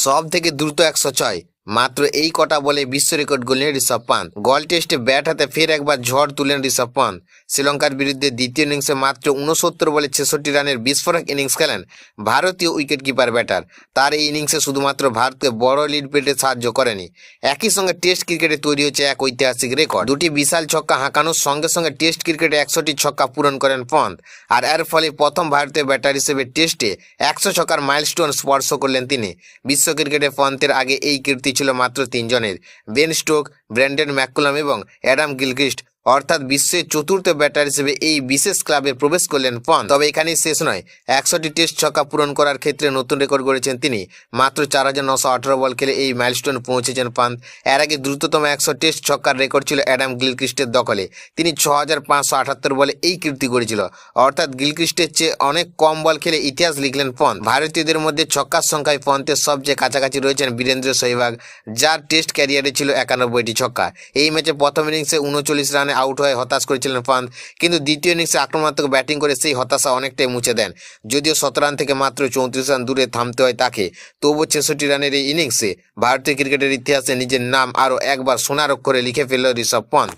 সব থেকে দ্রুত 106 মাত্র এই কটা বলে বিশ্ব রেকর্ড করলেন ঋষভ পান্ত। গল টেস্টে ব্যাট হাতে ফের একবার ঝড় তুলেন ঋষভ পান্ত। শ্রীলঙ্কার বিরুদ্ধে দ্বিতীয় ইনিংসে মাত্র 69 বলে 66 রানের বিস্ফোরক ইনিংস খেলেন ভারতীয় উইকেট কিপার ব্যাটার। তার এই ইনিংসে শুধুমাত্র ভারতকে বড় লিড পেতে সাহায্য করেনি, একই সঙ্গে টেস্ট ক্রিকেটে তৈরি হয়েছে এক ঐতিহাসিক রেকর্ড। দুটি বিশাল ছক্কা হাঁকানোর সঙ্গে সঙ্গে টেস্ট ক্রিকেটে 100টি ছক্কা পূরণ করেন পন্ত, আর এর ফলে প্রথম ভারতীয় ব্যাটার হিসেবে টেস্টে 100 ছক্কার মাইলস্টোন স্পর্শ করলেন তিনি। বিশ্ব ক্রিকেটে পন্তের আগে এই কীর্তি ছিল মাত্র 3 জনের, বেন স্টোক, ব্র্যান্ডন ম্যাককুলাম এবং অ্যাডাম গিলক্রিস্ট। অর্থাৎ বিশ্বের চতুর্থ ব্যাটার হিসেবে এই বিশেষ ক্লাবে প্রবেশ করলেন পন্ত। তবে এখানেই শেষ নয়, 100টি টেস্ট ছক্কা পূরণ করার ক্ষেত্রে নতুন রেকর্ড গড়েছেন তিনি। মাত্র 4918 বল খেলে এই মাইলস্টোন পৌঁছেছেন পন্ত। এর আগে দ্রুততম 100 টেস্ট ছক্কার রেকর্ড ছিল অ্যাডাম গিলক্রিস্টের দখলে, তিনি 6578 বলে এই কীর্তি গড়েছিল। অর্থাৎ গিলক্রিস্টের চেয়ে অনেক কম বল খেলে ইতিহাস লিখলেন পন্ত। ভারতীয়দের মধ্যে ছক্কার সংখ্যায় পন্তের সবচেয়ে কাছাকাছি রয়েছেন বীরেন্দ্র সেহবাগ, যার টেস্ট ক্যারিয়ারে ছিল 91টি ছক্কা। এই ম্যাচে প্রথম ইনিংসে 39 রানে আউট হয়ে হতাশ করেছিলেন পন্ত, কিন্তু দ্বিতীয় ইনিংসে আক্রমণাত্মক ব্যাটিং করে সেই হতাশা অনেকটাই মুছে দেন। যদিও 17 রান থেকে মাত্র 34 রান দূরে থামতে হয় তাকে, তবুও 66 রানের এই ইনিংসে ভারতীয় ক্রিকেটের ইতিহাসে নিজের নাম আরও একবার সোনার অক্ষরে লিখে ফেলল ঋষভ পন্ত।